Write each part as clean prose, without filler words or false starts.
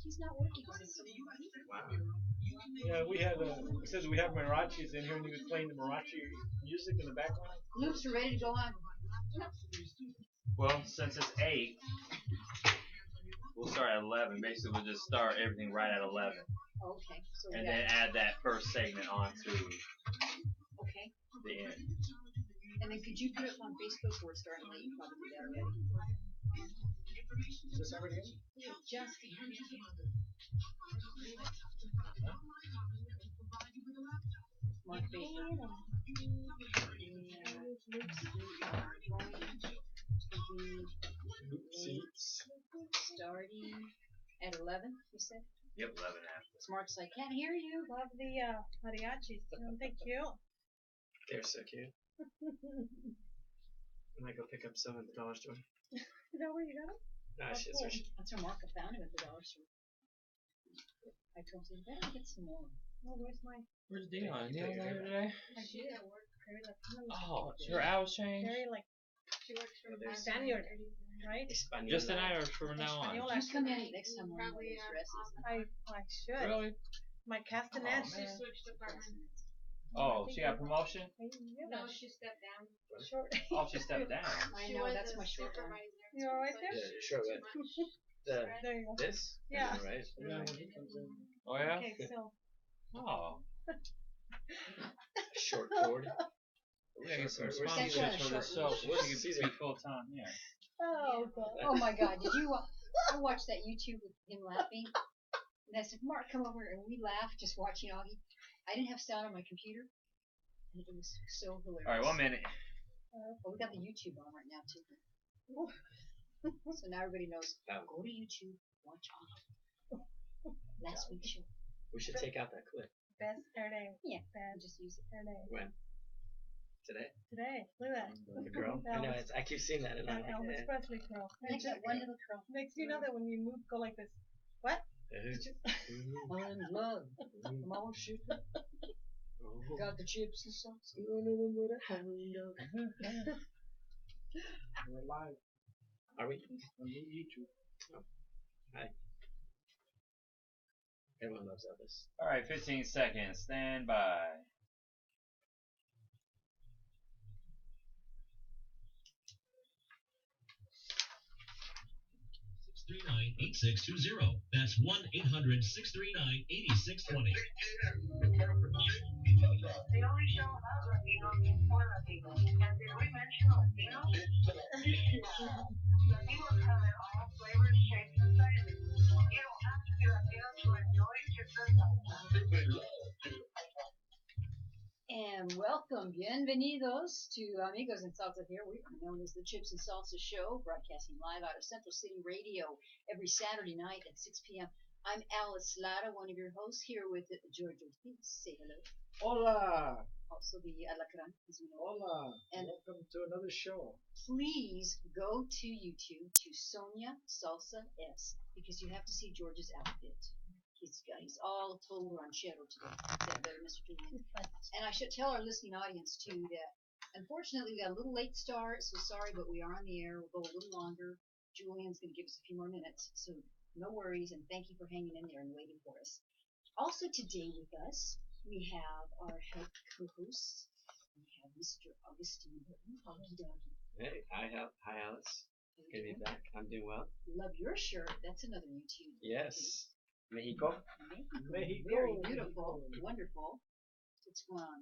He's not working. Wow. Yeah, we had. It says we have marachis in here, and he was playing the marachi music in the background. Loops are ready to go on. Well, since it's 8, we'll start at 11. Basically, we'll just start everything right at 11. Okay. So and then add that first segment onto okay. the end. And then could you put it on Facebook where it's starting late? You probably did that already. Is this everything? Just Mark Baker. Starting at 11, you said? Yep, 11 after. Mark's like, can't hear you. Love the mariachis. Thank you. They're so cute. I might go pick up some at the dollar store. Is that where you got them? Nah, shit, so that's where Mark found him at the dollar store. I told him, better get some more. Oh, where's Dion? Dion's not here today? She's at work. Oh, her hours changed? Very she works for Spaniard, right? Just tonight or from now on? You come in next time when you dresses. I should. Really? My castanets. She switched departments. Oh, she got promotion? No, she stepped down. Short. Oh, she stepped down. I know, that's my short one. You all right there? Yeah, sure, but there you go. this? Yeah. Right. Oh, yeah? Okay, so. Oh. Short cord. We gotta get some That's sponsorships for short herself. Where's She Caesar? could be full time, yeah. Oh, God. Oh, my God. Did you I watched that YouTube with him laughing? And I said, Mark, come over. And we laughed just watching Augie. I didn't have sound on my computer. And it was so hilarious. Alright, 1 minute. Well, we got the YouTube on right now, too. So now everybody knows. Go to YouTube, watch Augie. Last week's show. We should take out that clip. Best hair day. Yeah. Just use it hair day. When? Today? Today. Look at that. The curl? I know, I keep seeing that. And I'm like, Elvis Presley curl. Like that one little curl. Makes you know that when you move, go like this. What? I'm in love. Mama shoot. Got the chips and sauce. We're live. Are we? On YouTube. Oh. Hi. Everyone loves Elvis. Alright, 15 seconds. Stand by. (639-8620). That's 1-800-639-8620. They only show us Latinos for Latinos. And did we mention Latinos? Latinos come in all flavors, shapes, and sizes. You don't have to be Latino to enjoy chips and salsa. And welcome, bienvenidos to Amigos en Salsa here. We are known as the Chips and Salsa Show, broadcasting live out of Central City Radio every Saturday night at 6 p.m. I'm Alice Lara, one of your hosts, here with George Ortiz. Say hello. Hola. Also the Alacran, as we know. Hola. And welcome to another show. Please go to YouTube to Sonia Salsa S, because you have to see George's outfit. He's all total ranchero today. Is that better, Mr. Julian? And I should tell our listening audience, too, that unfortunately we got a little late start, so sorry, but we are on the air. We'll go a little longer. Julian's going to give us a few more minutes, so no worries, and thank you for hanging in there and waiting for us. Also today with us, we have our head co-host. We have Mr. Augustine Burton. Augie Doggy. Hey, hi Alice. Good to be back. I'm doing well. Love your shirt. That's another YouTube. Yes. Mexico. Mexico. Very beautiful. Wonderful. What's going on?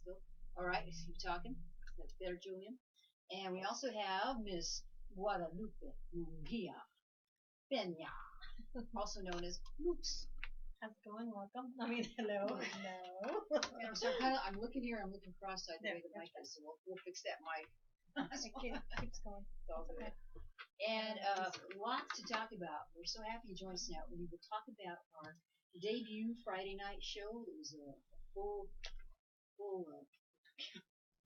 So, all right, let's keep talking. That's better, Julian. And we also have Miss Guadalupe Munguia Peña, also known as Loops. How's it going? Welcome. I mean, hello. Hello. And so I'm looking here. I'm looking cross-eyed the way the mic is. So we'll fix that mic. Keeps going. It's all good. And lots to talk about. We're so happy you joined us now. We will talk about our debut Friday night show. It was a full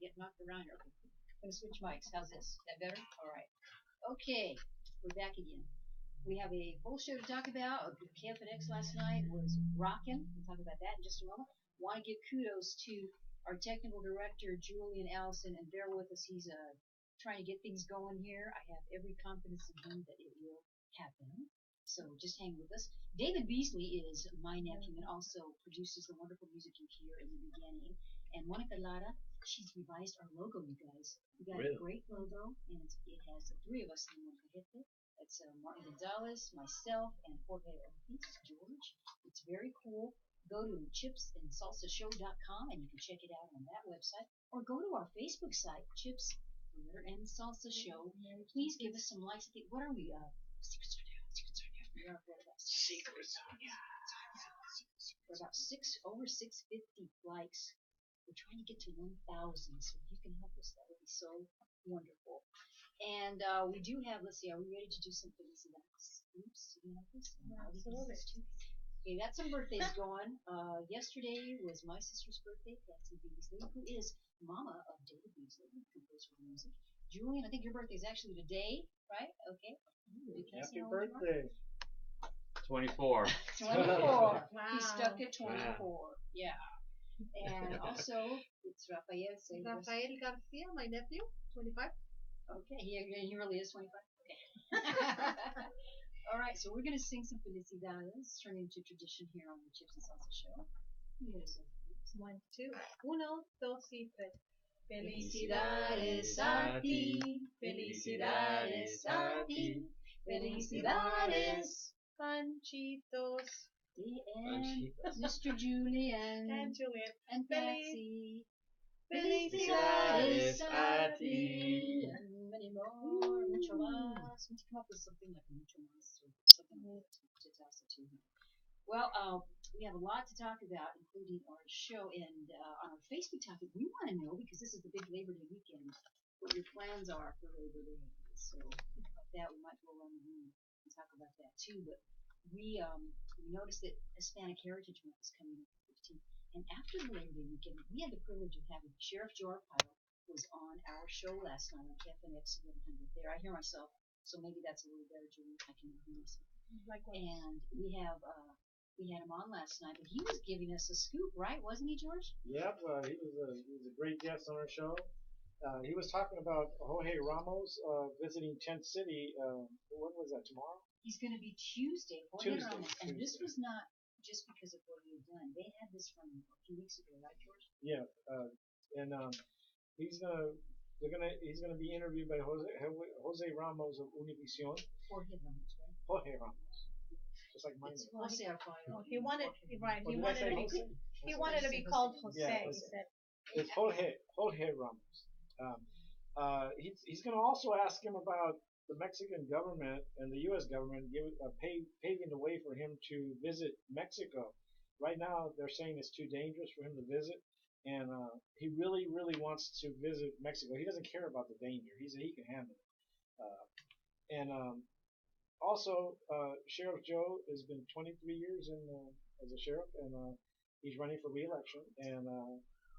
get knocked around here. Okay. I'm going to switch mics. How's this? Is that better? All right. Okay. We're back again. We have a full show to talk about. KFNX last night was rocking. We'll talk about that in just a moment. Want to give kudos to our technical director, Julian Allison, and bear with us. He's trying to get things going here. I have every confidence in him that it will happen. So just hang with us. David Beasley is my nephew and also produces the wonderful music you hear in the beginning. And Monica Lara, she's revised our logo, you guys. We got a great logo, and it has the three of us in one cajete. It's Martin Gonzalez, myself, and Jorge Ortiz, George. It's very cool. Go to chipsandsalsashow.com and you can check it out on that website. Or go to our Facebook site, Chips and Salsa Show. Please give us some likes. What are we? Secret Sonia. We are what about Secret Sonia. We're about over 650 likes. We're trying to get to 1,000, so if you can help us, that would be so wonderful. And we do have, let's see, are we ready to do something? Oops, you know this? Absolutely. Okay, got some birthdays going. Yesterday was my sister's birthday, Patsy Beasley, who is mama of David Beasley, who composed for music. Julian, I think your birthday is actually today, right? Okay. Happy birthday. 24. 24. Wow. He stuck at 24. Yeah. And also, it's Rafael. Rafael Garcia, my nephew, 25. Okay, he really is 25. Okay. All right, so we're going to sing some Felicidades, turn into tradition here on the Chips and Salsa Show. You get us a 1, 2, 1, 2, y 3. Felicidades a ti, felicidades a ti, felicidades, Panchitos and Mr. Julian and Juliet. and Patsy. Felicidades a ti, and many more, mucho más. We need to come up with something like mucho más or something like that to toss it to him. Well, we have a lot to talk about, including our show and on our Facebook topic. We want to know, because this is the big Labor Day weekend, what your plans are for Labor Day. So think about that. We might go around the room and talk about that too. But we noticed that Hispanic Heritage Month is coming up the 15th. And after the Labor Day weekend, we had the privilege of having Sheriff Joe Arpaio was on our show last night on KFNX 700. There, I hear myself, so maybe that's a little better, Julie. I can hear myself. And we had him on last night, but he was giving us a scoop, right? Wasn't he, George? Yep, he was a great guest on our show. He was talking about Jorge Ramos visiting Tent City. When was that? Tomorrow? He's going to be Tuesday. Jorge Tuesday, Ramos. And this Tuesday. was not just because of what he had done. They had this from a few weeks ago, right, George? Yeah, and he's gonna be interviewed by Jose Ramos of Univision. Jorge Ramos, right? Jorge Ramos, just like my It's name. Jose Arpaio. He wanted, right? Or He did I wanted say to be. Jose? He wanted to be called Jose. Yeah, He Jose. said. It's Jorge Ramos. He's going to also ask him about the Mexican government and the U.S. government paving the way for him to visit Mexico. Right now, they're saying it's too dangerous for him to visit, and he really, really wants to visit Mexico. He doesn't care about the danger. He can handle it. Also, Sheriff Joe has been 23 years as a sheriff, and he's running for re-election, and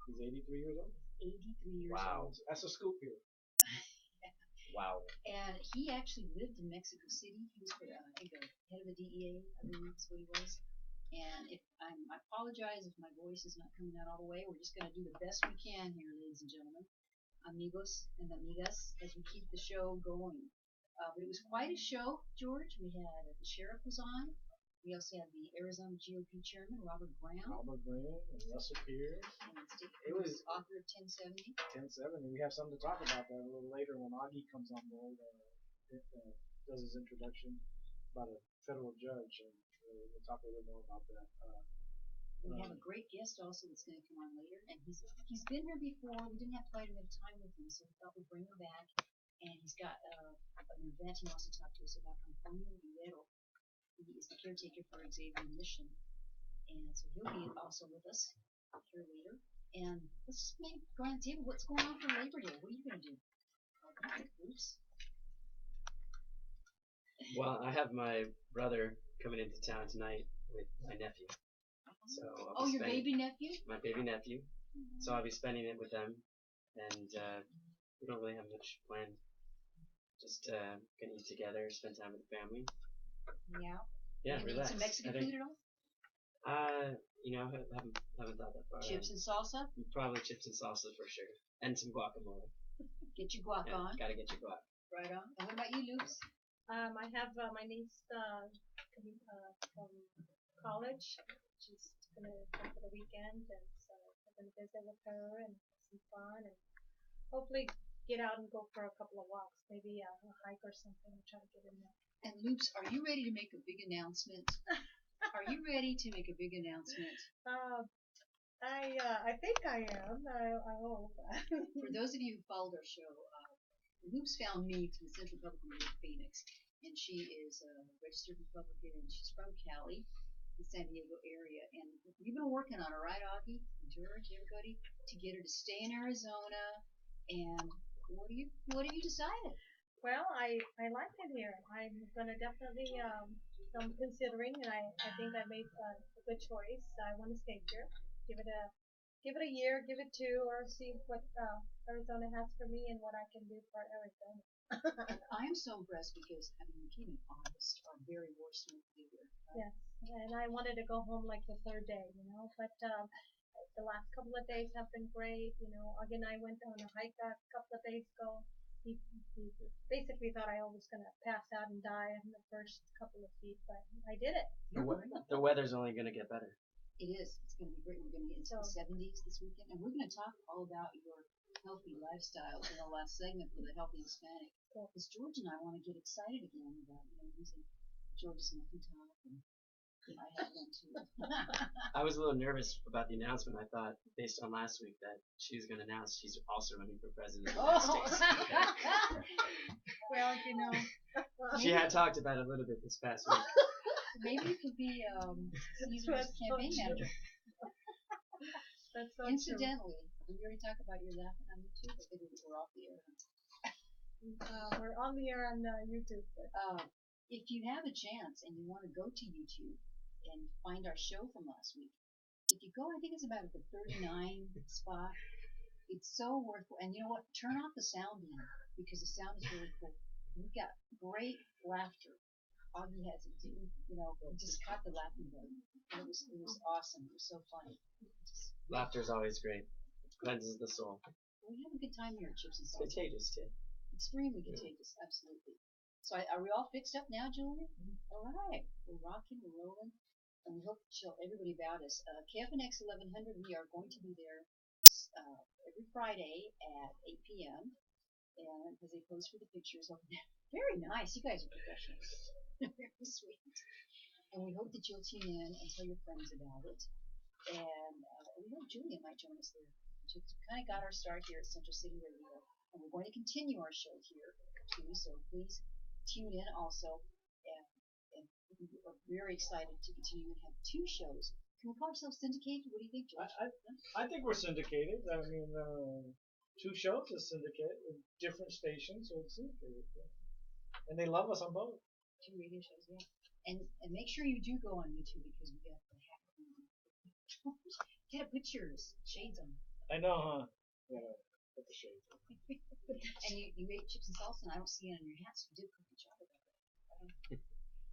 he's 83 years old. 83 years Wow. old. That's a scoop here. Wow. And he actually lived in Mexico City. He was, I think, the head of the DEA. I believe that's what he was. And I apologize if my voice is not coming out all the way. We're just going to do the best we can here, ladies and gentlemen, amigos and amigas, as we keep the show going. But it was quite a show, George. We had the sheriff was on. We also had the Arizona GOP chairman, Robert Graham. Robert Graham and Russell Pierce. And Steve It was- author of 1070. 10-7, and we have something to talk about that a little later when Augie comes on board. Does his introduction about a federal judge, and we'll talk a little more about that. We have a great guest also that's going to come on later, and he's been here before. We didn't have quite enough time with him, so we thought we'd bring him back. And he's got an event he wants to talk to us about from Antonio Rivero. He is the caretaker for Xavier Mission, and so he'll be also with us here later. And let's maybe go on the table. What's going on for Labor Day? What are you going to do? Oops. Well, I have my brother coming into town tonight with my nephew. So I'll be Your spending- baby nephew? My baby nephew. So I'll be spending it with them, and we don't really have much planned. Just gonna eat together, spend time with the family. Yeah. Yeah, You need relax. some Mexican I think, food at all? haven't thought that far. Chips and salsa? Probably chips and salsa for sure, and some guacamole. Get your guac Yeah, on. gotta get your guac. Right on. And what about you, Loops? I have my niece from college. She's gonna come for the weekend, and so I'm gonna visit with her and have some fun, and hopefully get out and go for a couple of walks, maybe a hike or something, and try to get in there. And Loops, are you ready to make a big announcement? Are you ready to make a big announcement? I think I am. I hope. For those of you who followed our show, Loops found me through the Central Republican of Phoenix, and she is a registered Republican, and she's from Cali, the San Diego area, and we've been working on her, right, Augie, George, everybody, to get her to stay in Arizona. And what do you decided? Well, I like it here. I'm gonna definitely I'm considering, and I think I made a good choice. I want to stay here. Give it a year, give it two, or see what Arizona has for me and what I can do for Arizona. I'm so impressed because we came in August, our very worst month of the year. Right? Yes, and I wanted to go home like the third day, but the last couple of days have been great. Again, I went on a hike a couple of days ago. He basically thought I was going to pass out and die in the first couple of feet, but I did it. The weather's only going to get better. It is. It's going to be great. We're going to get into the 70s this weekend, and we're going to talk all about your healthy lifestyle in the last segment for the Healthy Hispanic. Because George and I want to get excited again about using George's muffin top, and I have one too. I was a little nervous about the announcement. I thought, based on last week, that she was going to announce she's also running for president of the United States. Well, She had talked about it a little bit this past week. Maybe you could be Caesar's campaign manager. That's so Incidentally, we already talked about your laughing on YouTube. I think we're off the air. We're on the air on YouTube. But. If you have a chance and you want to go to YouTube and find our show from last week, if you go, I think it's about at the 39 spot. It's so worthwhile. And you know what? Turn off the sound in because the sound is really cool. We've got great laughter. Augie has it, just caught the laughing button. It was awesome. It was so funny. Laughter's always great. Cleanses the soul. We have a good time here at Chips and Salsa. Contagious too. Extremely contagious, absolutely. So are we all fixed up now, Julia? All right. We're rocking, we're rolling, and we hope to show everybody about us. KFNX 1100, we are going to be there every Friday at 8 p.m. And as they pose for the pictures over there. Very nice. You guys are professionals. Very sweet. And we hope that you'll tune in and tell your friends about it. And we hope Julia might join us there. We kind of got our start here at Central City Radio, and we're going to continue our show here too. So please tune in also, and we're very excited to continue and have two shows. Can we call ourselves syndicated? What do you think, George? I think we're syndicated. Two shows is syndicated with different stations, so it's syndicated. Yeah. And they love us on both. Two radio shows, yeah. And make sure you do go on YouTube because we got the hat on. You gotta put your shades on. I know, huh? Yeah, put the shades on. And you ate chips and salsa, and I don't see it on your hat, so you did cook each other.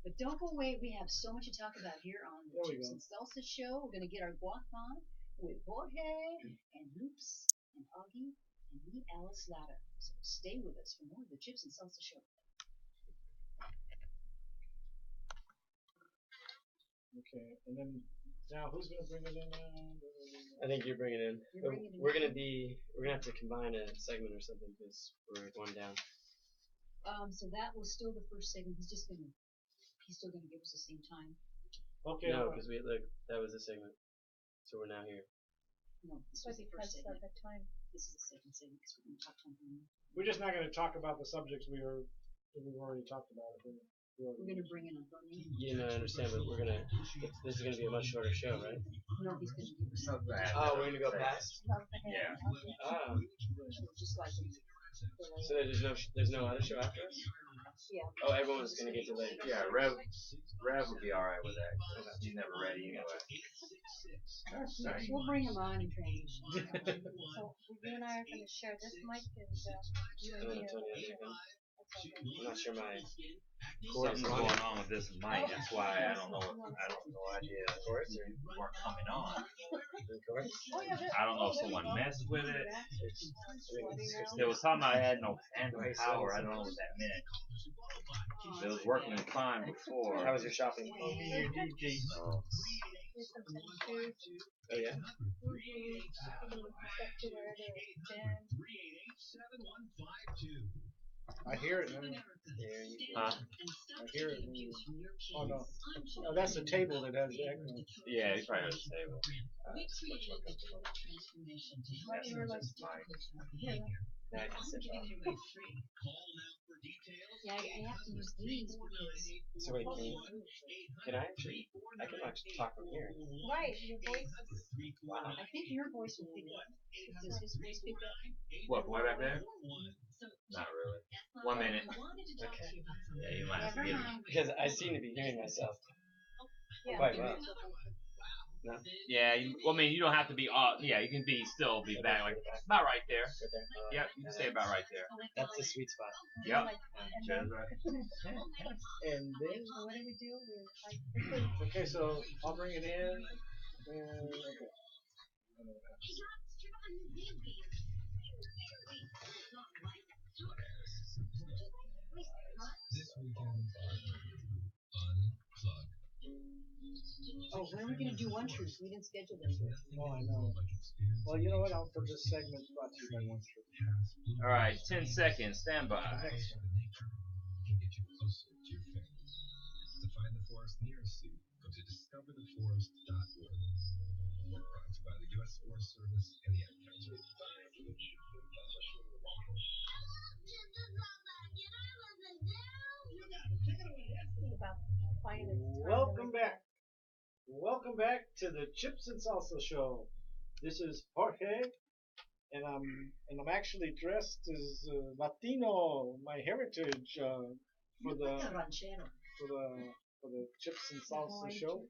But don't go away. We have so much to talk about here on the Chips and Salsa show. We're going to get our guac on with Jorge and Loops and Augie and me, Alice Latta. So stay with us for more of the Chips and Salsa show. Okay, and then now who's going to bring it in? I think you're bringing it in. We're gonna have to combine a segment or something because we're going down. So that was still the first segment. He's still gonna give us the same time. Okay. No, because that was the segment. So we're now here. No, this was the first segment. At the time. This is the second segment because we're gonna talk to him. We're just not going to talk about the subjects we've already talked about. We're gonna bring in Antonio. You know, I understand, but this is gonna be a much shorter show, right? No, he's gonna give us. Oh, we're gonna go past. Yeah. Oh. Just like. So there's no other show after us? Yeah. Oh, everyone's gonna get delayed. Yeah, Rev would be alright with that. He's never ready anyway. We'll bring him on and transition. So you and I are going to share this mic, and you And and then me Antonio, are I think, okay. I'm not sure my Something's going on with this mic. That's why I don't know. I don't know idea. Of course, they weren't coming on. correct? Oh, yeah, I don't know if someone messed with it. They was talking about I had no phantom power. I don't know what that meant. It was working fine before. How was your shopping? Oh. Oh yeah. I hear it now. There you go. Huh? I hear it. Oh no. Oh, that's the table that has the echo. Yeah, you probably heard the table. You were like, yeah. Now I can sit down. Yeah, I have to use these because So wait, can I actually? I can actually talk from here. Right, your voice is. Wow. I think your voice will pick up. Does his voice pick up? What, way back there? Not really. 1 minute. Okay. Yeah, you might have to get it. Because I seem to be hearing myself Yeah. quite well. No? Yeah, I mean, you don't have to be yeah, you can still be back, like, about right there. Right there. Yep, you can stay about right there. That's the sweet spot. Yep. Like, and Just then, right. And then, so what do we do? We're like, okay, so I'll bring it in. And, okay. Oh, when are we gonna do One Truth? We didn't schedule this. Oh, I know. Well, you know what? I'll put this segment brought to you by One Truth. All right, 10 seconds. Stand by. The next one. Can get you closer to your family. To find the forest nearest you, go to discovertheforest.org. Brought to you by the U.S. Forest Service and the Ad Council. about finest time. Welcome back. Welcome back to the Chips and Salsa Show. This is Jorge, and I'm actually dressed as Latino, my heritage, for the Chips and Salsa Show.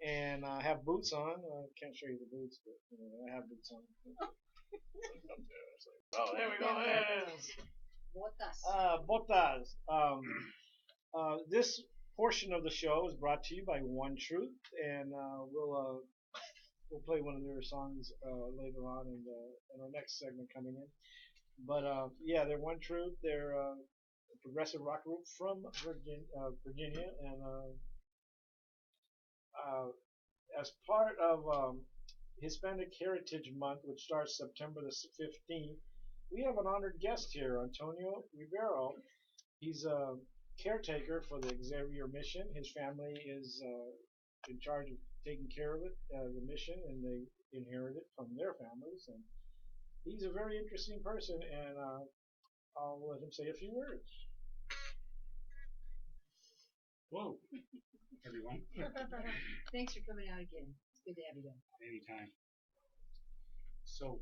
And I have boots on. I can't show you the boots, but I have boots on. Oh, there we go. Botas. Botas. This portion of the show is brought to you by One Truth, and we'll play one of their songs later on in our next segment coming in. But yeah, they're One Truth. They're a progressive rock group from Virginia, and as part of Hispanic Heritage Month, which starts September the 15th, we have an honored guest here, Antonio Rivero. He's a caretaker for the Xavier Mission. His family is in charge of taking care of it, the mission, and they inherit it from their families. And he's a very interesting person, and I'll let him say a few words. Hello, everyone. Thanks for coming out again. It's good to have you. Anytime. So,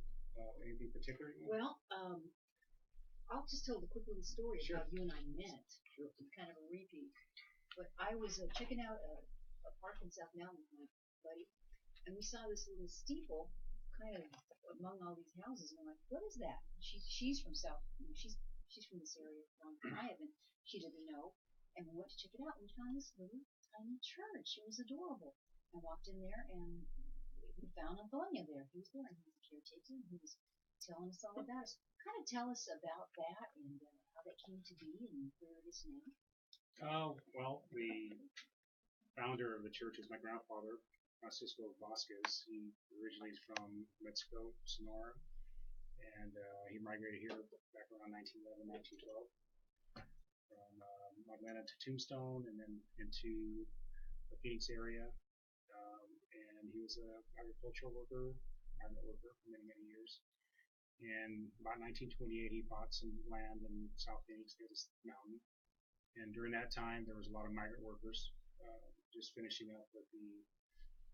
anything particular? Well, I'll just tell the quick little story of Sure. how you and I met. Sure. It's kind of a repeat. But I was checking out a park in South Mountain with my buddy, and we saw this little steeple kind of among all these houses, and I'm like, what is that? She's from South, she's from this area from I haven't. She didn't know, and we went to check it out, and we found this little tiny church. It was adorable. I walked in there, and we found Antonio there. He was there, and he was a caretaker, and he was telling us all about it. Kind of tell us about that and how that came to be and where it is now. Well, the founder of the church is my grandfather, Francisco Vasquez. He originally is from Mexico, Sonora, and he migrated here back around 1911, 1912, from Atlanta to Tombstone, and then into the Phoenix area. And he was an agricultural worker, migrant worker for many, many years. And about 1928, he bought some land in South Phoenix near this mountain. And during that time, there was a lot of migrant workers just finishing up with the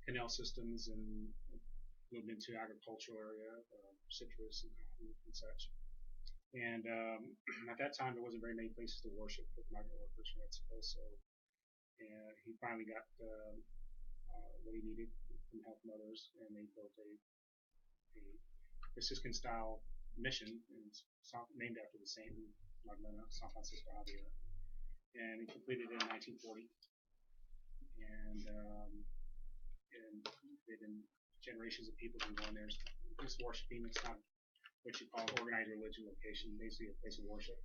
canal systems and moved into agricultural area, citrus and cotton and such. And at that time, there wasn't very many places to worship for migrant workers from Mexico. So he finally got what he needed from help from others, and they built a Franciscan-style mission, and it's named after the saint in Magdalena, San Francisco Javier. And he completed it in 1940. And they've been generations of people been going there. It's worshiping. It's not what you call organized religion location. Basically, a place of worship.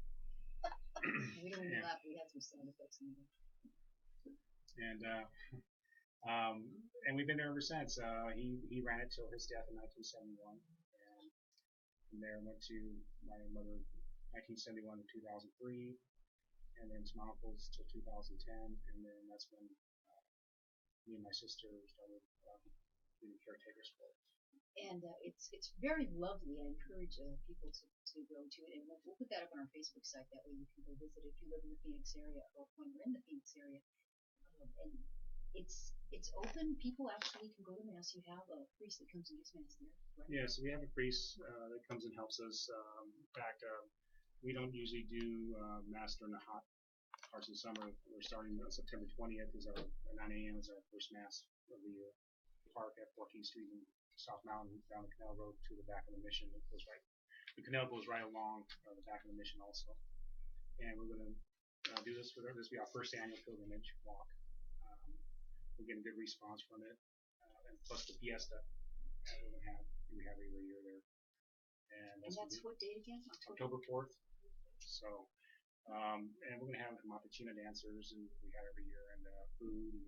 We don't even laugh. We had some sound effects in there. And we've been there ever since. He ran it till his death in 1971, and from there went to my mother 1971 to 2003, and then to my uncles till 2010, and then that's when me and my sister started being caretakers for it. And it's very lovely. I encourage people to go to it, and we'll put that up on our Facebook site. That way you can go visit if you live in the Phoenix area or when you're in the Phoenix area. And it's open. People actually can go to mass. You have a priest that comes and gives mass there. Right? Yeah, so we have a priest that comes and helps us. In fact, we don't usually do mass during the hot parts of the summer. We're starting on September 20th. Is our 9 a.m. is our first mass of the year. Park at 14th Street in South Mountain, down the Canal Road to the back of the mission. It goes right. The canal goes right along the back of the mission also. And we're going to do this. This will be our first annual pilgrimage walk. We're getting good response from it, and plus the fiesta that we have every year there. And that's what date again? October 4th. So, and we're going to have Mapachina dancers, and we have every year, and food, and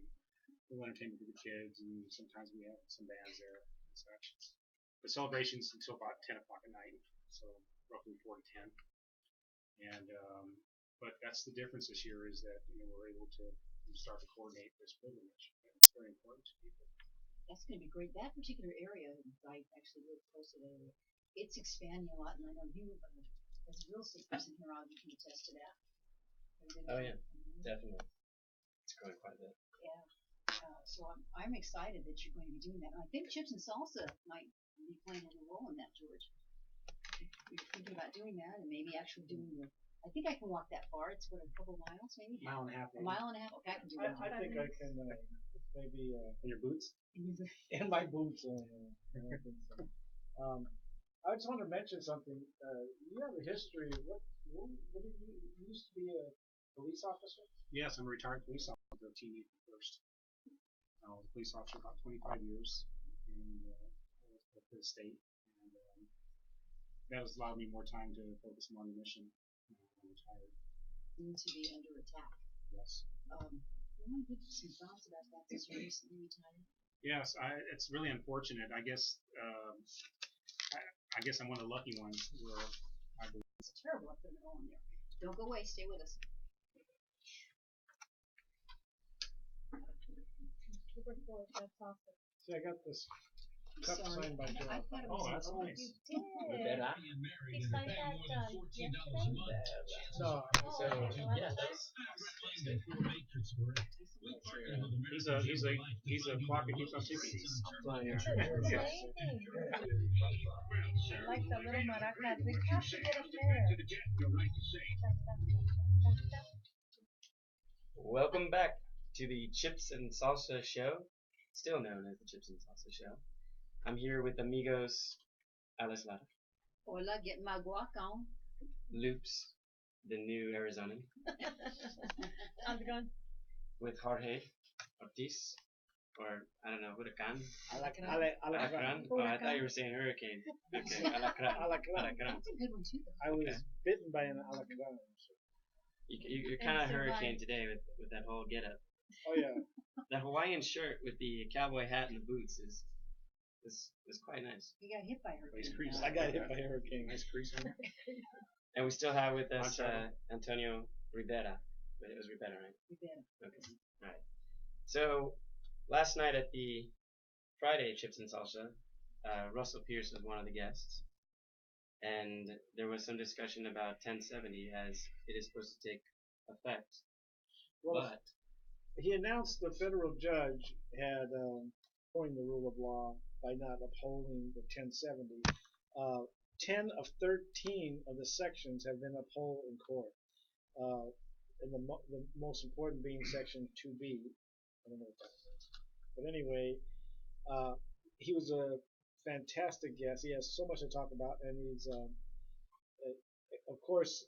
a little entertainment for the kids, and sometimes we have some bands there and such. The celebration's until about 10 o'clock at night, so roughly 4 to 10. And but that's the difference this year is that we're able to start to coordinate this pilgrimage. It's very important to people. That's going to be great. That particular area, I actually live close to that area. It's expanding a lot, and I know you, as a real estate person here, you can attest to that. Oh yeah, definitely. It's growing quite a bit. Yeah. So I'm excited that you're going to be doing that. And I think chips and salsa might be playing a little role in that, George. You're thinking about doing that, and maybe actually doing the. I think I can walk that far. It's what, a couple miles, maybe. Mile and a half. A mile and a half. Okay, I can do that. I think I can maybe In your boots? in my boots. I think so. I just want to mention something. You have a history. What did you used to be a police officer? Yes, I'm a retired police officer, TV first. I was a police officer about 25 years and for the state, and that has allowed me more time to focus more on the mission. I'm retired. To be under attack. Yes. You want to give some thoughts about that since you're recently retired? Yes, it's really unfortunate. I guess I'm one of the lucky ones where I believe. It's terrible up in the middle there. Don't go away. Stay with us. That's awesome. See, I got this cup Sorry. signed by Joe. I thought it was Oh, that's an- nice. You did. Rivera? You signed that yesterday? No, Oh, so Yeah, that's He's a clock that keeps on ticking. flying. That's amazing. Like the little maracas. We have to get up there. Welcome back to the Chips and Salsa Show, still known as the Chips and Salsa Show. I'm here with amigos Alice Lara, Hola, get my guac on. Loops, the new Arizonan, How's it going? with Jorge Ortiz, or I don't know, Huracan. Alacran. Oh, I thought you were saying hurricane. Okay, Alacran. Alacran. That's a good one too. I was Okay. bitten by an alacran. You're kind of hurricane today with that whole getup. Oh yeah. That Hawaiian shirt with the cowboy hat and the boots is quite nice. You got hit by her. He's creased. I got hit by a hurricane. Nice crease on it. And we still have with us Antonio. Antonio Rivera. But it was Rivera, right? You bet. Okay. Alright. So last night at the Friday Chips and Salsa, Russell Pierce was one of the guests. And there was some discussion about 1070 as it is supposed to take effect. Well, But he announced the federal judge had coined the rule of law by not upholding the 1070. 10 of 13 of the sections have been upheld in court. And the most important being section 2B. I don't know what that is. But anyway, he was a fantastic guest. He has so much to talk about, and he's, of course,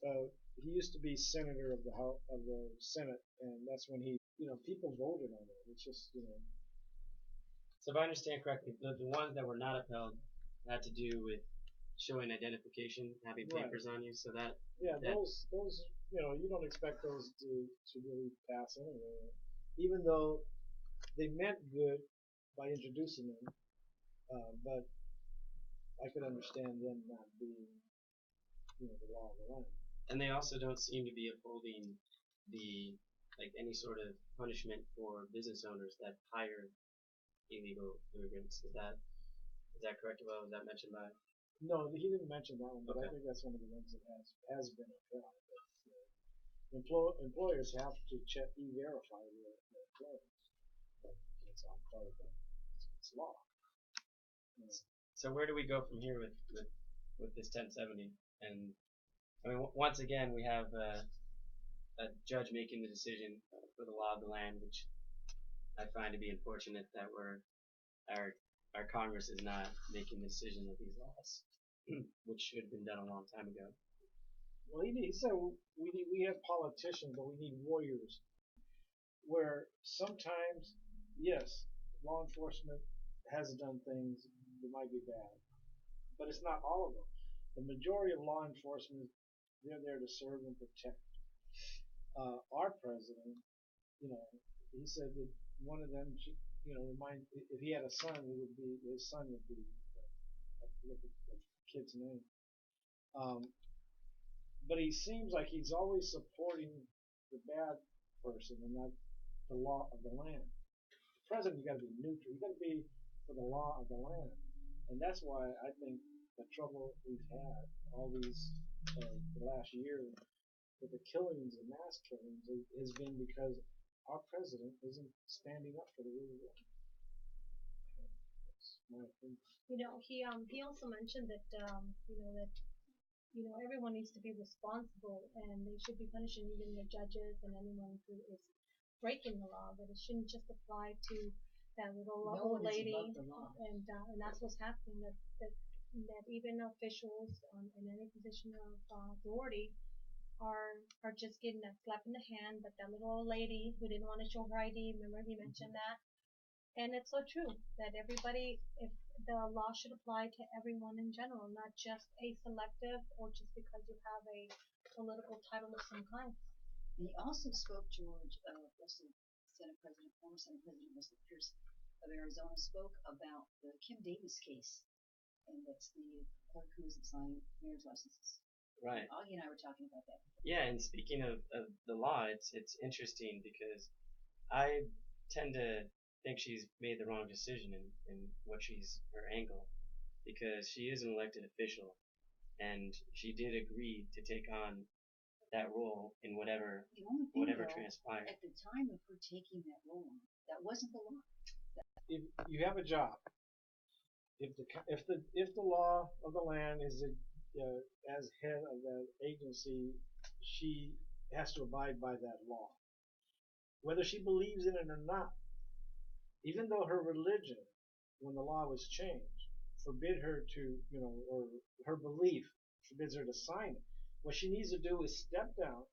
he used to be senator of the Senate, and that's when he, people voted on it. It's just, So if I understand correctly, the ones that were not upheld had to do with showing identification, having Right. papers on you, so that Yeah, that- those you don't expect those to really pass anyway. Even though they meant good by introducing them, but I could understand them not being the law of the land. and they also don't seem to be upholding the like any sort of punishment for business owners that hire illegal immigrants. Is that correct? Well, was that mentioned by? No, he didn't mention that one, but I Okay. think that's one of the ones that has been upheld. Employers have to check e-verify their employees. But it's all part of it's law. So where do we go from here with this 1070? And I mean, once again, we have a judge making the decision for the law of the land, which I find to be unfortunate that our Congress is not making the decision of these laws, which should have been done a long time ago. Well, he said we have politicians, but we need warriors. Where sometimes, yes, law enforcement has done things that might be bad, but it's not all of them. The majority of law enforcement, they're there to serve and protect. Our president, he said that one of them should, remind if he had a son, his son would be. I forget the kid's name. But he seems like he's always supporting the bad person and not the law of the land. The president, you got to be neutral. You got to be for the law of the land, and that's why I think the trouble we've had all these the last year with the killings and mass killings has been because our president isn't standing up for the rule of law. That's my opinion. He also mentioned that everyone needs to be responsible and they should be punishing even the judges and anyone who is breaking the law. But it shouldn't just apply to that little No old one is lady. above the law. And that's what's happening. That even officials in any position of authority are just getting that slap in the hand. But that little old lady who didn't want to show her ID, remember he mentioned that. And it's so true that everybody, if the law should apply to everyone in general, not just a selective or just because you have a political title of some kind. And he also spoke, George, Russell, former Senate President Russell Pierce of Arizona, spoke about the Kim Davis case, and that's the clerk who isn't signing marriage licenses. Right. Augie and I were talking about that. Yeah, and speaking of the law, it's interesting because I tend to think she's made the wrong decision in what her angle, because she is an elected official, and she did agree to take on that role in whatever The only thing, though, transpired. at the time of her taking that role on, that wasn't the law. If you have a job, if the law of the land is as head of that agency, she has to abide by that law, whether she believes in it or not. Even though her religion, when the law was changed, forbid her to, or her belief forbids her to sign it, what she needs to do is step down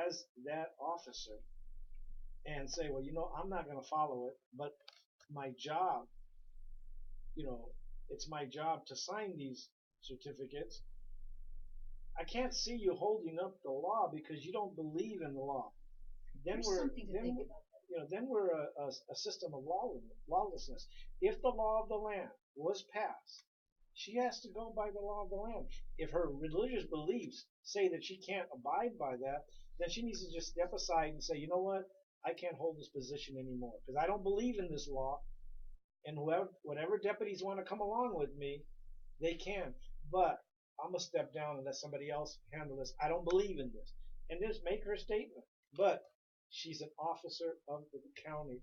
as that officer and say, well, I'm not going to follow it, but my job, it's my job to sign these certificates. I can't see you holding up the law because you don't believe in the law. Then There's something to think about. Then we're a system of lawlessness. If the law of the land was passed, she has to go by the law of the land. If her religious beliefs say that she can't abide by that, then she needs to just step aside and say, you know what, I can't hold this position anymore because I don't believe in this law. And whatever deputies want to come along with me, they can. But I'm gonna step down and let somebody else handle this. I don't believe in this, and just make her statement. But she's an officer of the county.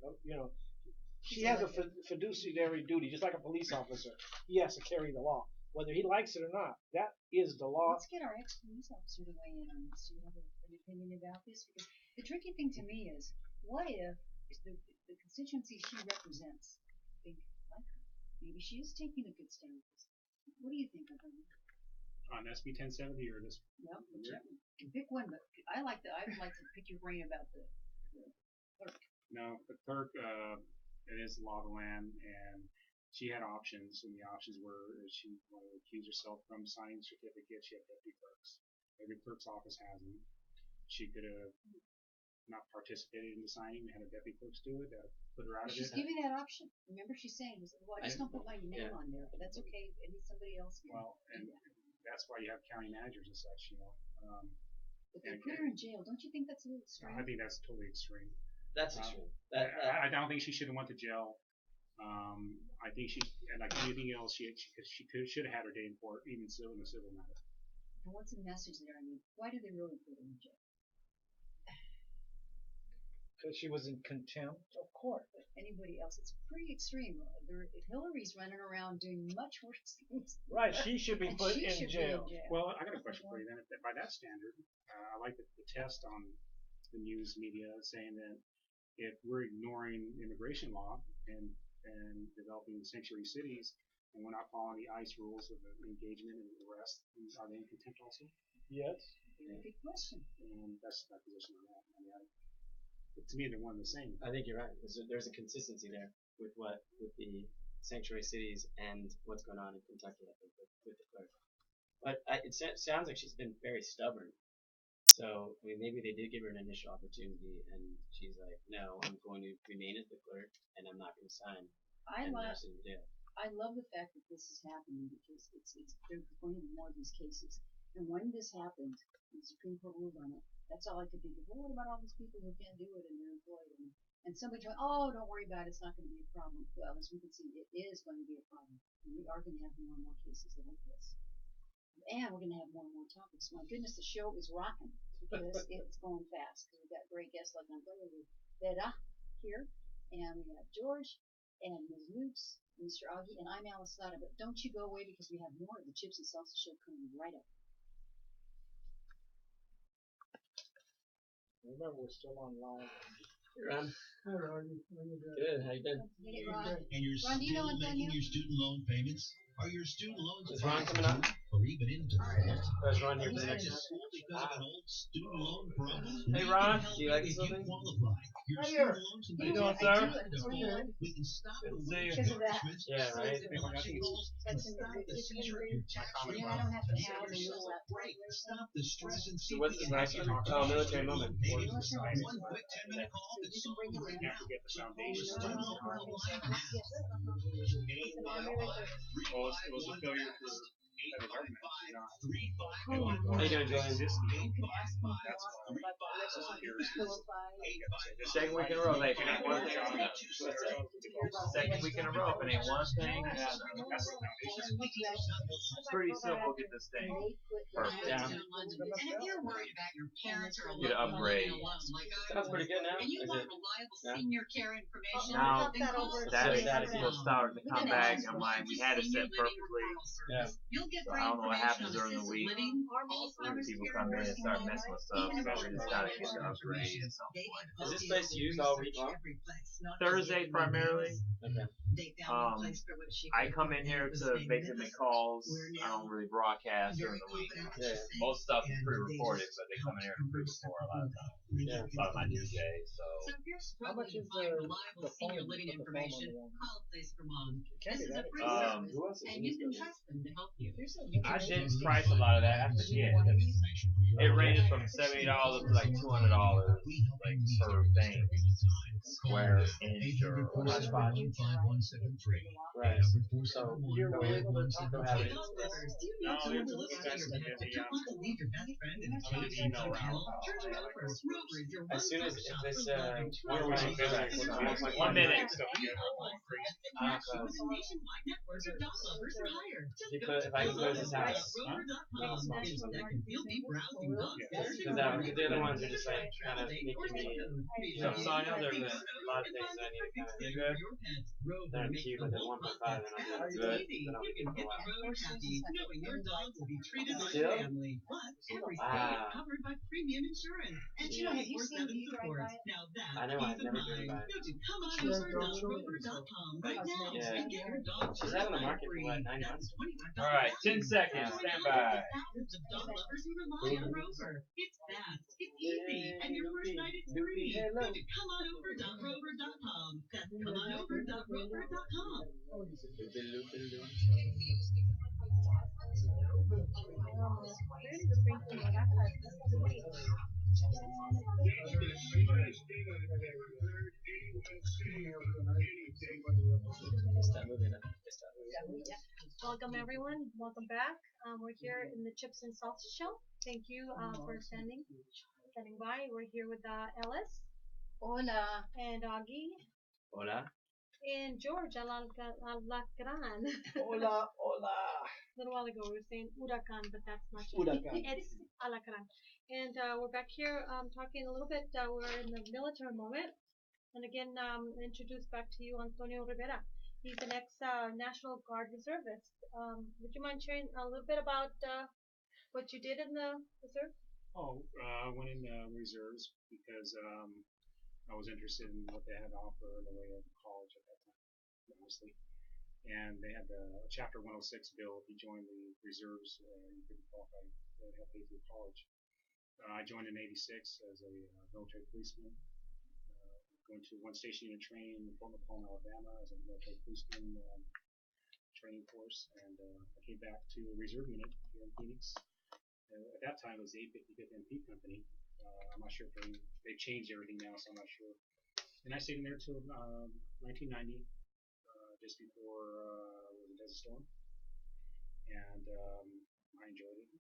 She has a fiduciary duty, just like a police officer. He has to carry the law, whether he likes it or not. That is the law. Let's get our ex-police officer to weigh in on this. Do you have an opinion about this? Because the tricky thing to me is, what if the constituency she represents think like her? Maybe she is taking a good stand. What do you think of her? On SB 1070 or this? Well, whichever. You can pick one, but I'd like to pick your brain about the clerk. No, the clerk it is the law of the land, and she had options, and the options were if she wanted to accuse herself from signing certificates. She had deputy clerks. Every clerk's office has them. She could have not participated in the signing, had a deputy clerks do it, put her out of She's it. giving that option. Remember, she's saying, "Well, I just don't put my name on there. But that's okay. Maybe somebody else can." Well, and that's why you have county managers and such, But they put her in jail. Don't you think that's a little extreme? I think that's totally extreme. That's extreme. I don't think she should have went to jail. I think she, and like anything else, she should have had her day in court, even so in a civil matter. And what's the message there? I mean, why do they really put her in jail? Because she was in contempt of court. But anybody else, it's pretty extreme. Hillary's running around doing much worse things. Right, she should be And put she in should be jail. Well, I got a question for you then. By that standard, I like the test on the news media saying that if we're ignoring immigration law and developing sanctuary cities, and we're not following the ICE rules of engagement and arrest, are they in contempt also? Yes. Very good question. And that's my position on that. I mean, to me, they're one and the same. I think you're right. There's a consistency there with the sanctuary cities and what's going on in Kentucky, I think, with the clerk. But it sounds like she's been very stubborn. So, I mean, maybe they did give her an initial opportunity, and she's like, no, I'm going to remain as the clerk, and I'm not going to sign. I love the fact that this is happening because they're going to be more of these cases. And when this happened, the Supreme Court ruled on it. That's all I could think of. Well, what about all these people who can't do it and they're employed? And somebody told, oh, don't worry about it. It's not going to be a problem. Well, as we can see, it is going to be a problem. And we are going to have more and more cases like this. And we're going to have more and more topics. My goodness, the show is rocking because it's going fast. Because we've got great guests like Antonio Vera here, and we have George, and Ms. Moops, Mr. Augie, and I'm Alice Lada. But don't you go away because we have more of the Chips and Salsa show coming right up. Remember, we're still on live. Hey, Ron. Hi, Ron. How you doing? Good. How you doing? Hey, Ron. And you're Ron, do you know still Antonio? making your student loan payments? Are your student loans Is Ron coming up? or even in default? Is Ron here for the next Just one? because of an old student loan problem? Hey, Ron. Do you like If this you little thing? qualify, your Hi, student loans can be doing, taken sir? care of. We can stop the Good to see you. Because of that. Yeah, right. and stop the seizure of your tax You know, I don't have to have a little break. Stop the stress and So what's this next one? Oh, military moment. Maybe decide one quick 10-minute call that You can bring it in. You have to get the foundation. student loan problem line. Well, it was a failure for the government. How you doing, Julian? You can ask them about the Second week in a row, they ain't one thing. Second week in a row, if it ain't one thing, it's pretty simple. Get this thing perfect. Yeah. And if you're worried about your parents or a Get an loved one upgrade. in a loan, Sounds pretty good now. and you Is want it? reliable Yeah. senior care information, Now, then call That's Static. still starting to come back. I'm like, we had it set perfectly. Yeah. You'll get So great I don't know what happens information on during the assisted week. living, Alzheimer's People care, come in and nursing start homes, messing with stuff, even so we just gotta get the upgrade at some point. Is this place used all week long? Thursday primarily. Okay. I come in here to basically make calls. I don't really broadcast during the week. Yeah. Most stuff is pre-recorded, but they come in here to pre-record a lot of times. Yeah. A lot of my DJs, so. So if you're How much struggling is to find the reliable phone? senior living Put the phone on information, the wall. call a place for mom. Can't This be is a that free expensive. service, and you can trust them to help you. I didn't price a lot of that. I forget. It ranges from $70 to like $200, like per thing, square inch or whatever. Right. So You're able to talk don't about have it. it. No, it's expensive. As soon as if this Where was it? One minute. if I can put this house, because they're the ones who just like kind of making me. So Sonia, there's a lot of things that I need to kind of. Rover Then I'm makes cheap the with it whole 1.5 process and I'm fast doing and good. easy. Then I'll You be can good hit for a the while. road happy, knowing your dog will be treated like Still? family. Plus, every stay Wow. covered by premium insurance and You know, have you seen 24/7 me drive support. by it? Now that's I know, I've peace of never driven mind. by it. Go to Don't show me this. comeonover.rover.com right now Yeah. and get your dog She's out on the certified market for free. what, 9 That's months? $25 Alright, 10 seconds. Join Stand hundreds by. of thousands of dog lovers who rely on Rover. It's fast, it's easy, and your first night is free. Go to comeonover.rover.com. That's comeonover.rover.com. Welcome everyone. Welcome back. We're here in the Chips and Salsa Show. Thank you for standing by. We're here with Ellis Hola. and Augie Hola. and George Alacran. Hola, hola. A little while ago we were saying Huracan, but that's not it. Huracan. It's Alacran. And we're back here talking a little bit. We're in the military moment. And again, introduce back to you Antonio Rivera. He's an ex-National Guard reservist. Would you mind sharing a little bit about what you did in the reserve? I went in reserves because I was interested in what they had to offer in the way of college at that time, honestly. And they had a Chapter 106 bill. If you joined the reserves, you could qualify to help pay through college. I joined in '86 as a military policeman. Going to one station unit training in Fort McClellan, Alabama, as a military policeman training course, and I came back to a reserve unit here in Phoenix. At that time, it was the 855th MP Company. I'm not sure if they've changed everything now, so I'm not sure. And I stayed in there until 1990, just before the Desert Storm, and I enjoyed it.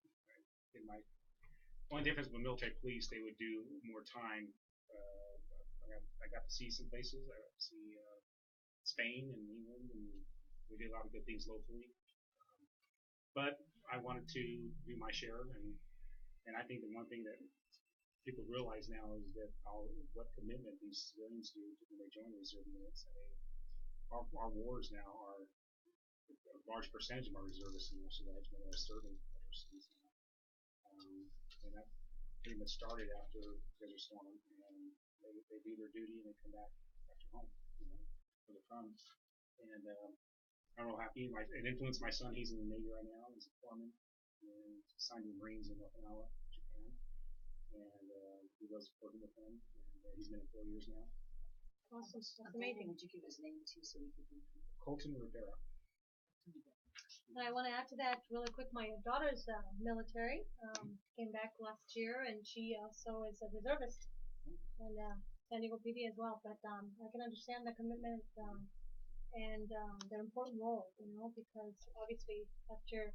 Only difference with military police, they would do more time. I got to see some places. I got to see Spain and England, and we did a lot of good things locally. But I wanted to do my share, and I think the one thing that people realize now is that what commitment these civilians do when they join reserve units. I mean, our wars now are a large percentage of our reservists and most of that are serving overseas. And that pretty much started after Desert Storm, and they do their duty and they come back to home, where they're from. And I don't know how it influenced my son. He's in the Navy right now. He's a foreman, and signed the Marines in Okinawa, Japan. And he was working with them, and he's been in 4 years now. Awesome. That's Amazing. amazing. Would you give his name too, so we could? Colton Rivera. And I want to add to that really quick. My daughter's military. Came back last year, and she also is a reservist in San Diego PD as well. But I can understand the commitment and their important role, because obviously after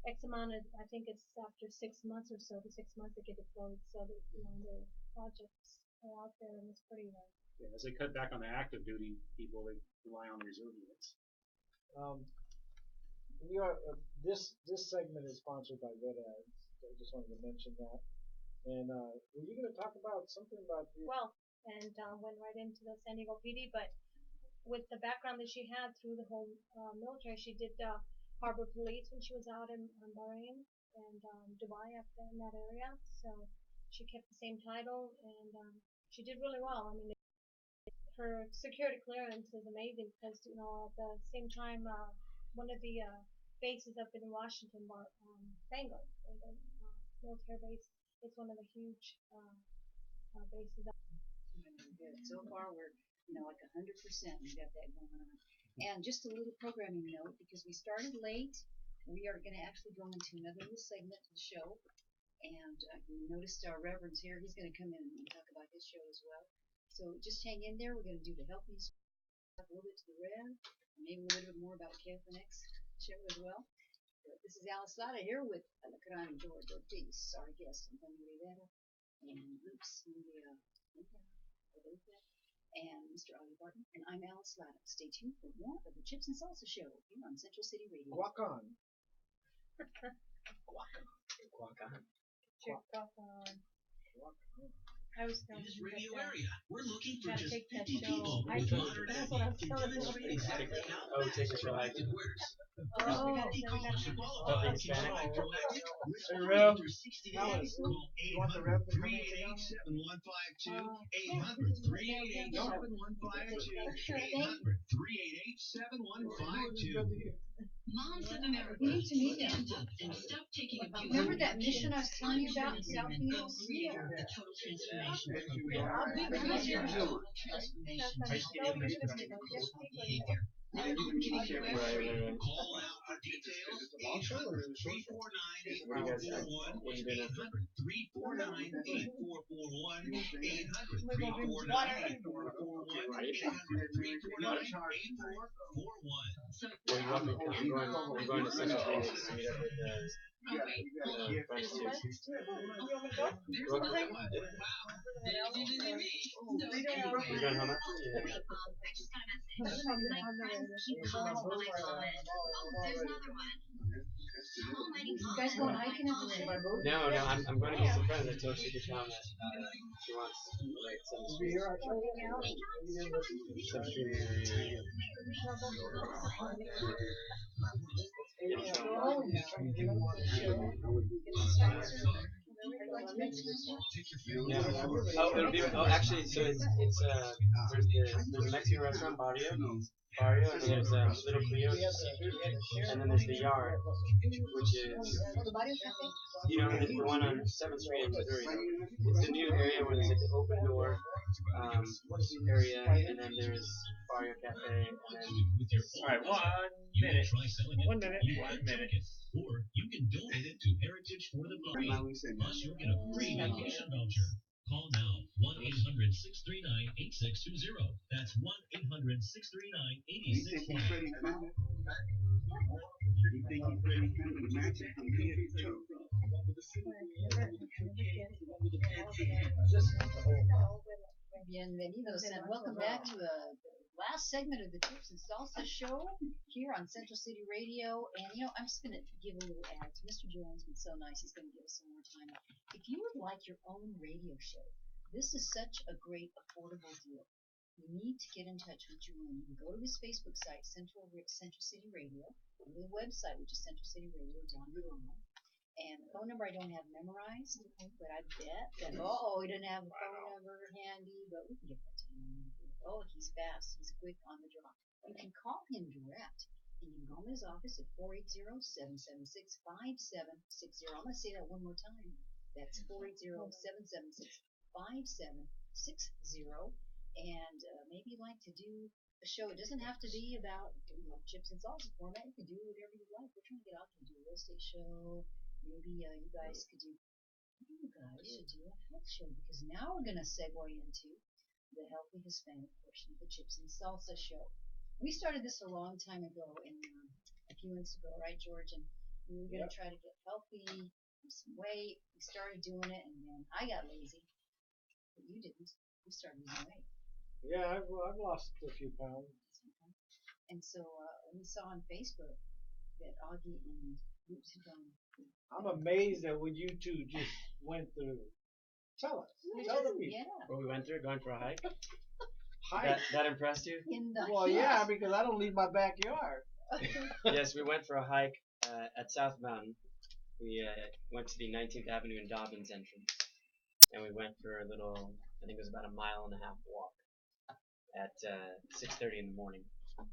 X amount of, I think it's after 6 months or so, the 6 months they get deployed, so that the projects are out there, and it's pretty. Yeah, as they cut back on the active duty people, they rely on reserve units. We are this segment is sponsored by Red Ads. I just wanted to mention that. And were you going to talk about something about the Well, and went right into the San Diego PD, but with the background that she had through the whole military, she did harbor police when she was out in Bahrain and Dubai up there in that area. So she kept the same title, and she did really well. I mean, her security clearance is amazing because at the same time, one of the bases up in Washington, Bangor, the military base, it's one of the huge bases. Good. So far, we're like 100%. We got that going on. And just a little programming note, because we started late, we are going to actually go into another little segment of the show. And you noticed our Reverend's here. He's going to come in and talk about his show as well. So just hang in there. We're going to do the health news, talk a little bit to the Rev, and maybe a little bit more about KFNX show as well. But this is Alice Lada here with Alacran and George Ortiz, our guest, Antonio Rivera, and Luke's and Mr. Ali Barton, and I'm Alice Lada. Stay tuned for more of the Chips and Salsa Show here on Central City Radio. Guac on? Guac on. Check off on. I was In telling this you radio that area, we're looking for gotta just take that 50 show. people I with think modern that's ag what I'm and telling you. demonstrating agriculture out Oh, take back us to right. active wares. Oh, Call we 50 gotta callers to Totally qualify. Hispanic. Proactive, risk Hey, free Rev. through 60 Now days. it's- Call you want the Rev to come in and 800-388-7152. yeah. 800-388-7152. 800-388-7152. Moms of America, You need to meet him. stand up and stop taking abuse. Remember that mission I was telling you about in South Beach? Creator of the Total Transformation I'll Program. be with you. Total Transformation That's no, you're gonna be like this week or you behavior. I'm getting your Right, right, right. Call out for details. 800-349-8441. What are you doing after? 800-349-8441. 800-349-8441. 800-349-8441. Well, you want me to come? I'm going to Central Phoenix to meet up with friends too. want to go? Well, you going home? You guys going hiking at the same time? No, I'm going to meet some friends. I told Chica Tom that she wants like some street. Some street. Yeah. Oh, it'll be. Oh, actually, so it's there's a Mexican restaurant, Barrio, and then there's Little Clio, and then there's the Yard, which is the one on 7th Street in Missouri. It's a new area where there's like the open door area, and then there's Barrio Cafe, and then. All right, 1 minute. 1 minute. 1 minute. Or you can donate it to Heritage for the Blind. Plus, you'll get a free vacation voucher. Call now, 1-800-639-8620. That's 1-800-639-8620. Bienvenidos and welcome back to the last segment of the Chips and Salsa show here on Central City Radio. And I'm just going to give a little ad. Mr. Jones been so nice, he's going to give us some more time. If you would like your own radio show, this is such a great affordable deal. You need to get in touch with Jerome. You can go to his Facebook site, Central City Radio, go to the website, which is centralcityradio.com. And the phone number I don't have memorized, but I bet that, he didn't have a phone number handy, but we can get that to him. Oh, he's fast. He's quick on the draw. You can call him direct. And you can go in his office at 480-776-5760. I'm going to say that one more time. That's 480-776-5760. And maybe you'd like to do a show. It doesn't have to be about chips and salsa format. You can do whatever you like. We're trying to get out there and do a real estate show. Maybe you guys should do a health show, because now we're going to segue into the healthy Hispanic portion of the Chips and Salsa show. We started this a long time ago, a few months ago, right, George? And we were going to try to get healthy, lose some weight. We started doing it, and then I got lazy. But you didn't. You started losing weight. Yeah, I've lost a few pounds. And so we saw on Facebook that Augie and Luke's had gone. I'm amazed at what you two just went through. Tell us. Tell the people. Yeah. What we went through, going for a hike. Hike. That impressed you? In the Well, yeah, because I don't leave my backyard. Yes, we went for a hike at South Mountain. We went to the 19th Avenue and Dobbins entrance, and we went for a little, I think it was about a 1.5 mile walk at 6:30 in the morning.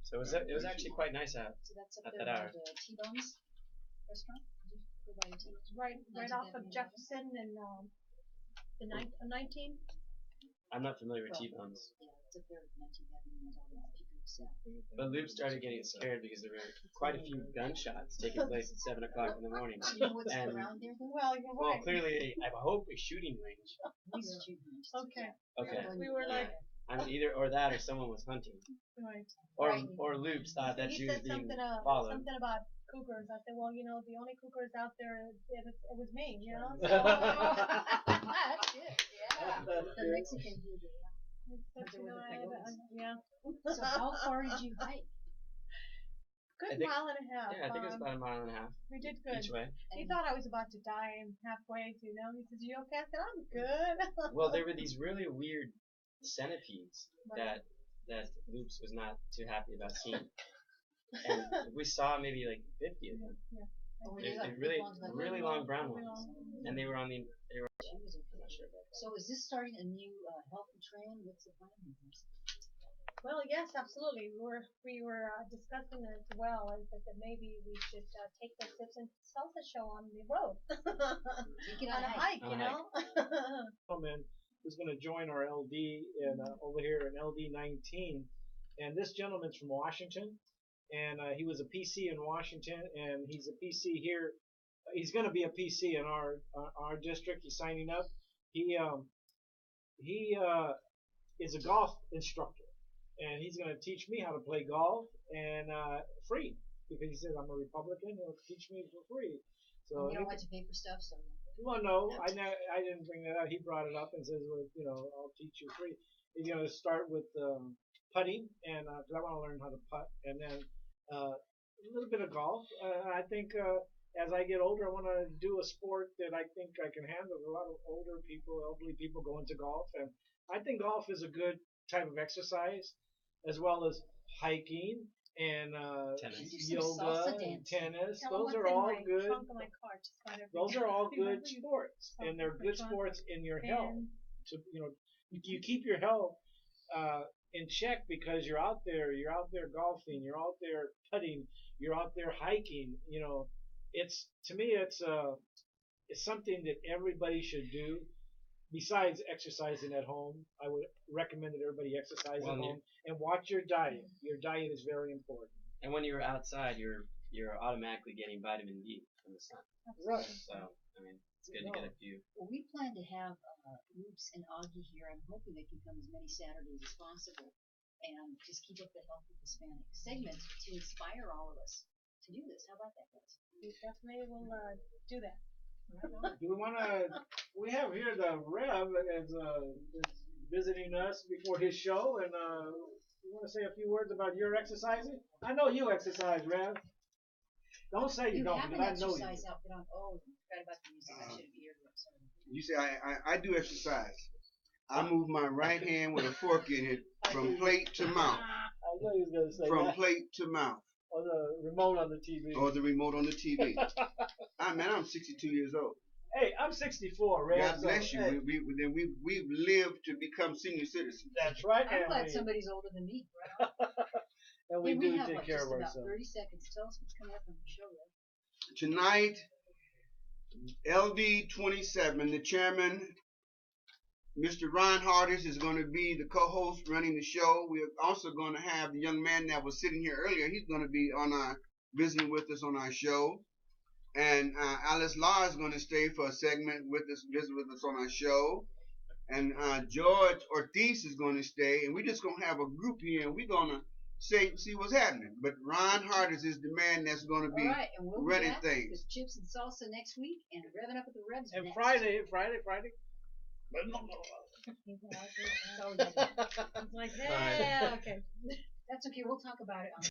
So it was actually quite nice out. So that's up At there that by hour. the T-Bones restaurant? Did you go by the T-Bones? Right off of Jefferson and the 19. I'm not familiar with Well, T-Bones. Yeah, it's up there at 19th Avenue and Dobbins. But Luke started getting scared because there were quite a few gunshots taking place at 7 o'clock in the morning. Do you know what's And- around there, though? Well, you're Well, right. clearly, I hope a shooting range. Okay. Okay. We were like, I mean, either or that, or someone was hunting, right. or Luke thought that she He was said being something, followed. something about cougars. I said, well, the only cougars out there, it was me, you know? So, That's it, yeah. The Mexican voodoo, yeah. it's such, yeah. So how far did you hike? Good a mile and a half. Yeah, I think it's about a mile and a half We did good. each way. He thought I was about to die and halfway, you know. He says, "You okay?" I said, "I'm good." Well, there were these really weird centipedes that Loops was not too happy about seeing, and we saw maybe like 50 of them. Yeah. Oh, They're yeah. really long brown Really ones, long. and they were on the. They were. I'm not sure about that. So is this starting a new healthy trend? What's the plan? Well, yes, absolutely. We were discussing as well as that maybe we should take the Sips and Salsa show on the road Take it on a hike, On you a know. Gentleman who's going to join our LD in over here in LD 19, and this gentleman's from Washington, and he was a PC in Washington, and he's a PC here. He's going to be a PC in our district. He's signing up. He is a golf instructor, and he's going to teach me how to play golf and free, because he says I'm a Republican. He'll teach me for free. So You don't like to pay for stuff, so. well, no, I didn't bring that up. He brought it up and says, well, you know, I'll teach you free. He's going to start with putting, and because I want to learn how to putt, and then a little bit of golf. I think as I get older, I want to do a sport that I think I can handle. A lot of older people, elderly people go into golf, and I think golf is a good type of exercise, as well as hiking and Tennis. yoga and tennis. Tell 'em Those what's are in all my good. trunk of my car. Just got everything. Those are all good Remember you- sports, and they're good Trunk sports in your health. and To you keep your health in check because you're out there golfing, you're out there putting, you're out there hiking. You know, it's to me it's something that everybody should do. Besides exercising at home, I would recommend that everybody exercise Well, at home and watch your diet. Your diet is very important. And when you're outside, you're automatically getting vitamin D from the sun. Right. So I mean, it's good to get a few. Well, we plan to have Oops and Augie here. I'm hoping they can come as many Saturdays as possible and just keep up the healthy Hispanic segment to inspire all of us to do this. How about that, guys? we definitely will do that. Do we want to? We have here the Rev is visiting us before his show, and you want to say a few words about your exercising? I know you exercise, Rev. Don't say you don't, have an because I know you. exercise outfit on. Oh, I forgot about the music. I should have earbuds. Sorry. You say I do exercise. I move my right hand with a fork in it from plate to mouth. I know he was going to say From that. plate to mouth. Or the remote on the TV. Or the remote on the TV. I'm 62 years old. Hey, I'm 64, Rev. God bless so, you. hey, We've lived to become senior citizens. that's right, I'm glad and somebody's older than me. Right on. and we Hey, do have take like care just of about ourselves. 30 seconds. Tell us what's coming up on the show, Rev. Tonight, LD 27, the chairman, Mr. Ron Hardis, is going to be the co-host running the show. We're also going to have the young man that was sitting here earlier. He's going to be visiting with us on our show. And Alice Law is going to stay for a segment with us, visit with us on our show. And George Ortiz is going to stay. And we're just going to have a group here, and we're going to see what's happening. But Ron Hardis is the man that's going to be All right, and we'll running be back things. with Chips and Salsa next week and Revving Up with the Revs And next. Friday. It's always like that. It's like, yeah, okay. That's okay. We'll talk about it on